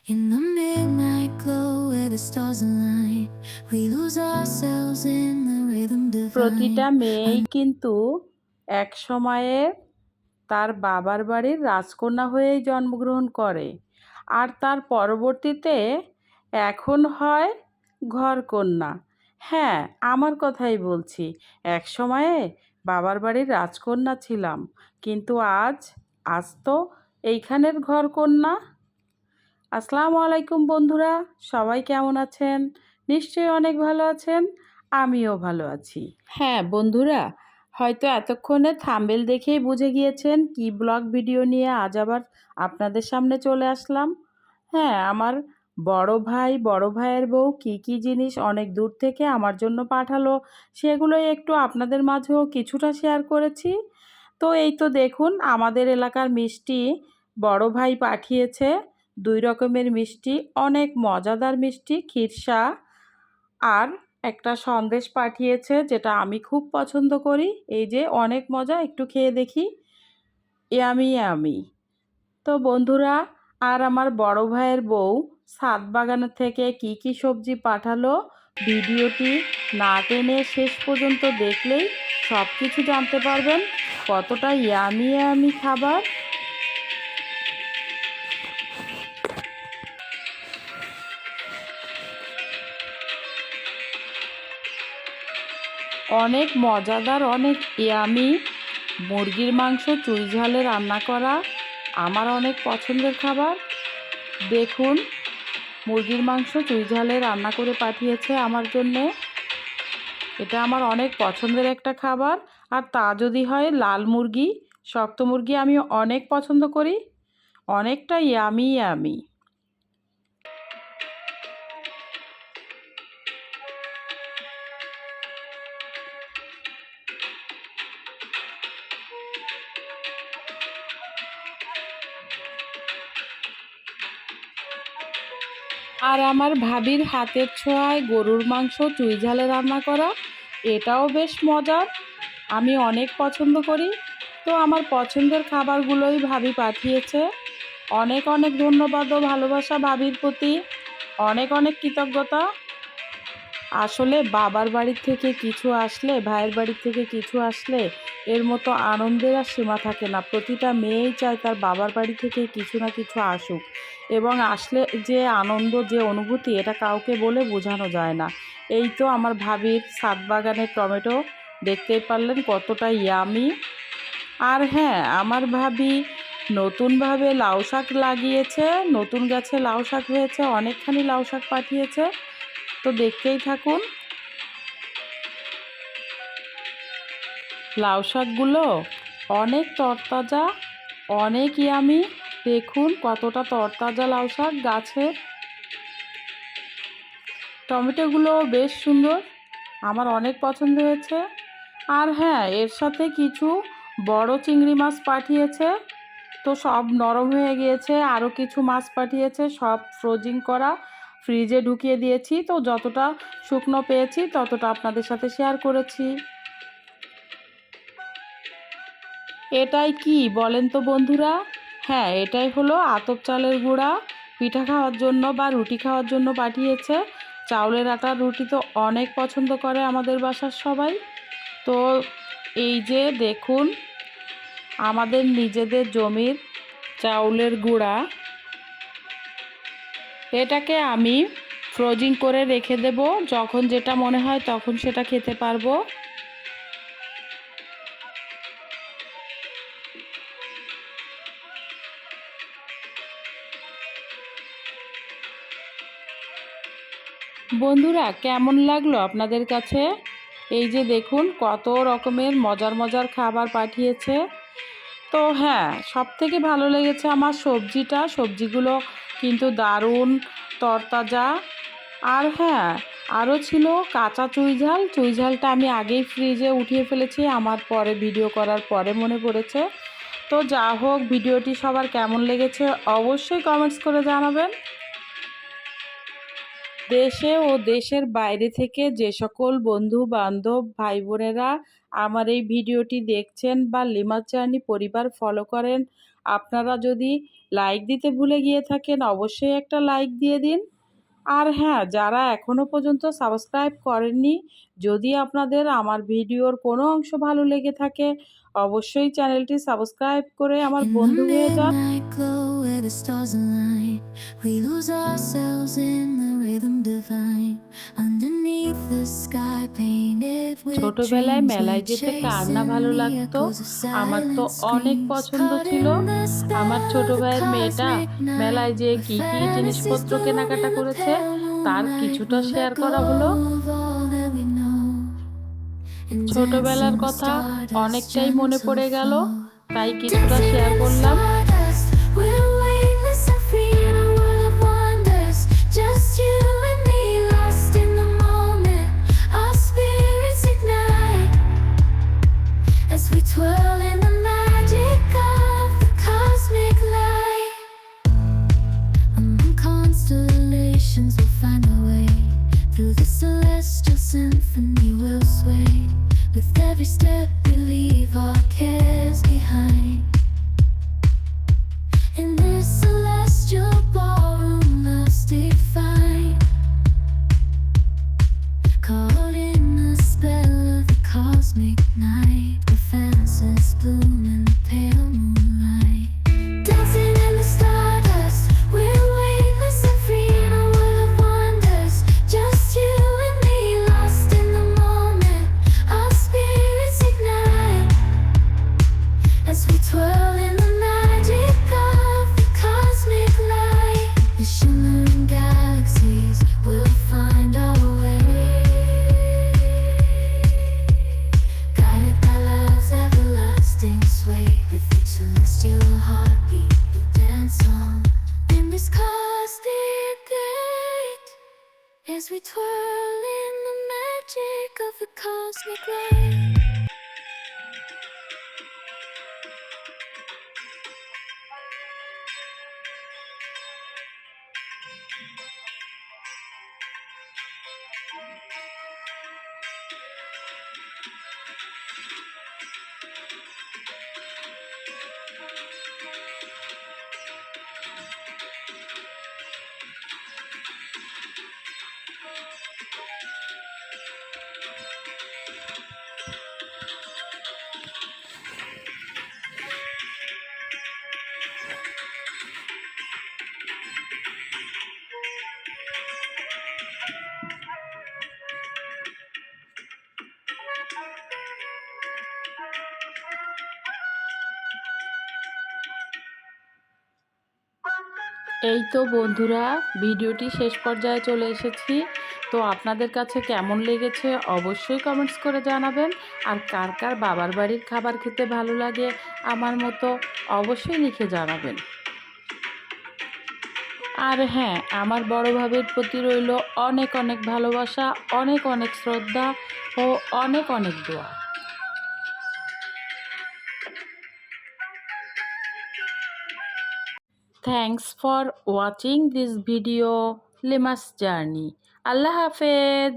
In the midnight glow where the stars align, we lose ourselves in the rhythm divine. প্রতিটা মেয়েই কিন্তু এক সময়ে তার বাবার বাড়ির রাজকন্যা হয়েই জন্মগ্রহণ করে, আর তার পরবর্তীতে এখন হয় ঘরকন্যা। হ্যাঁ, আমার কথাই বলছি। এক সময়ে বাবার বাড়ির রাজকন্যা ছিলাম, কিন্তু আজ আজ তো এইখানের ঘরকন্যা। আসসালামু আলাইকুম বন্ধুরা, সবাই কেমন আছেন? নিশ্চয়ই অনেক ভালো আছেন। আমিও ভালো আছি। হ্যাঁ বন্ধুরা, হয়তো এতক্ষণে থাম্বনেল দেখেই বুঝে গিয়েছেন কি ব্লগ ভিডিও নিয়ে আজ আবার আপনাদের সামনে চলে আসলাম। হ্যাঁ, আমার বড় ভাই বড় ভাইয়ের বউ কি কি জিনিস অনেক দূর থেকে আমার জন্য পাঠালো, সেগুলোই একটু আপনাদের মাঝেও কিছুটা শেয়ার করেছি। তো এই তো দেখুন, আমাদের এলাকার মিষ্টি বড় ভাই পাঠিয়েছে। 2 রকমের মিষ্টি, অনেক মজাদার মিষ্টি, ক্ষীরসা আর একটা সন্দেশ পাঠিয়েছে, যেটা আমি খুব পছন্দ করি। এই যে অনেক মজা, একটু খেয়ে দেখি। Yummy yummy. তো বন্ধুরা, আর আমার বড় ভাইয়ের বউ ছাদ বাগানের থেকে কি কি সবজি পাঠালো, ভিডিওটি না টেনে শেষ পর্যন্ত দেখলেই সব কিছু জানতে পারবেন। কতটা ইয়ামি ইয়ামি খাবার। অনেক মজাদার, অনেক ইয়ামি মুরগির মাংস চুই ঝালে রান্না করা আমার অনেক পছন্দের খাবার। দেখুন, মুরগির মাংস চুই ঝালে রান্না করে পাঠিয়েছে আমার জন্যে। এটা আমার অনেক পছন্দের একটা খাবার। আর তা যদি হয় লাল মুরগি, শক্ত মুরগি, আমি অনেক পছন্দ করি। অনেকটা ইয়ামি ইয়ামি। আর আমার ভাবির হাতের ছোঁয়ায় গরুর মাংস চুই ঝালে রান্না করা, এটাও বেশ মজার। আমি অনেক পছন্দ করি। তো আমার পছন্দের খাবারগুলোই ভাবি পাঠিয়েছে। অনেক অনেক ধন্যবাদ ও ভালোবাসা ভাবির প্রতি। অনেক অনেক কৃতজ্ঞতা। আসলে বাবার বাড়ির থেকে কিছু আসলে, ভাইয়ের বাড়ির থেকে কিছু আসলে এর মতো আনন্দের আর সীমা থাকে না। প্রতিটা মেয়েই চায় তার বাবার বাড়ি থেকে কিছু না কিছু আসুক, এবং আসলে যে আনন্দ, যে অনুভূতি, এটা কাউকে বলে বোঝানো যায় না। এই তো আমার ভাবির ছাদ বাগানের টমেটো, দেখতেই পারলেন কতটা ইয়ামি। আর হ্যাঁ, আমার ভাবি নতুনভাবে লাউ শাক লাগিয়েছে, নতুন গাছে লাউ শাক হয়েছে, অনেকখানি লাউ শাক পাঠিয়েছে। তো দেখতেই থাকুন। লাউ শাকগুলো অনেক তরতাজা, অনেক ইয়ামি। দেখুন কতটা তরতাজা লাউ শাক গাছের। টমেটোগুলো বেশ সুন্দর, আমার অনেক পছন্দ হয়েছে। আর হ্যাঁ, এর সাথে কিছু বড় চিংড়ি মাছ পাঠিয়েছে। তো সব নরম হয়ে গিয়েছে। আরও কিছু মাছ পাঠিয়েছে, সব ফ্রোজিং করা, ফ্রিজে ঢুকিয়ে দিয়েছি। তো যতটা শুকনো পেয়েছি ততটা আপনাদের সাথে শেয়ার করেছি। এটাই কি বলেন তো বন্ধুরা? হ্যাঁ, এটাই হলো আতপ চালের গুঁড়া। পিঠা খাওয়ার জন্য বা রুটি খাওয়ার জন্য পাঠিয়েছে। চাউলের আটার রুটি তো অনেক পছন্দ করে আমাদের বাসার সবাই। তো এই যে দেখুন, আমাদের নিজেদের জমির চাউলের গুঁড়া, এটাকে আমি ফ্রোজিং করে রেখে দেব। যখন যেটা মনে হয় তখন সেটা খেতে পারবো। বন্ধুরা, কেমন লাগলো আপনাদের কাছে? এই যে দেখুন কত রকমের মজার মজার খাবার পাঠিয়েছে। তো হ্যাঁ, সবথেকে ভালো লেগেছে আমার সবজিটা। সবজিগুলো কিন্তু দারুণ তরতাজা। আর হ্যাঁ, আরও ছিল কাঁচা চুইঝাল। চুইঝালটা আমি আগেই ফ্রিজে উঠিয়ে ফেলেছি, আমার পরে ভিডিও করার পরে মনে পড়েছে। তো যা হোক, ভিডিওটি সবার কেমন লেগেছে অবশ্যই কমেন্টস করে জানাবেন। দেশে ও দেশের বাইরে থেকে যে সকল বন্ধু বান্ধব ভাই বোনেরা আমার এই ভিডিওটি দেখছেন বা লিমাস জার্নি পরিবার ফলো করেন, আপনারা যদি লাইক দিতে ভুলে গিয়ে থাকেন অবশ্যই একটা লাইক দিয়ে দিন। আর হ্যাঁ, যারা এখনও পর্যন্ত সাবস্ক্রাইব করেননি, যদি আপনাদের আমার ভিডিওর কোনো অংশ ভালো লেগে থাকে অবশ্যই চ্যানেলটি সাবস্ক্রাইব করে আমার In the বন্ধু হয়ে যান। midnight glow where the stars align, we lose ourselves in the rhythm divine. Underneath the sky painted with ছোটবেলায় dreams, মেলায় we're যেতে কার না chasing ভালো the লাগতো? echoes of আমার তো silent অনেক screams. পছন্দ Caught ছিল। in the আমার spell ছোট of the ভাইয়ের মেয়েটা cosmic night, মেলায় যেয়ে where কি কি fantasies জিনিসপত্র bloom কেনাকাটা in the করেছে pale তার moonlight. কিছুটা We শেয়ার let go করা হলো। of all that we know and dance ছোটবেলার in the কথা stardust অনেকটাই মনে gentle পড়ে গেল, flow. তাই কিছুটা Dancing শেয়ার in the করলাম। stardust, we're weightless and free in a world of wonders. Just you and me, lost in the moment. Our spirits ignite as we twirl in the magic of the cosmic light. Among constellations, we'll find our way. Through the celestial symphony, we'll sway. With every step, we leave our cares behind. In this celestial ballroom, love's defined. Caught in the spell of the cosmic night, where fantasies bloom in the pale moonlight. Dancing in the stardust, we're weightless and free in a world of wonders. Just you and me, lost in the moment. Our spirits ignite as we twirl in the magic of the cosmic light. The shimmering galaxies will find our way, guided by love's everlasting sway. With each celestial heartbeat, we dance on in this cosmic gate as we twirl in the magic of the cosmic light. এই তো বন্ধুরা, ভিডিওটি শেষ পর্যায়ে চলে এসেছি। তো আপনাদের কাছে কেমন লেগেছে অবশ্যই কমেন্টস করে জানাবেন। আর কার কার বাবার বাড়ির খাবার খেতে ভালো লাগে আমার মতো অবশ্যই লিখে জানাবেন। আর হ্যাঁ, আমার বড় ভাবির প্রতি রইল অনেক অনেক ভালোবাসা, অনেক অনেক শ্রদ্ধা ও অনেক অনেক দোয়া। Thanks for watching this video, Lima's Journey. Allah Hafiz.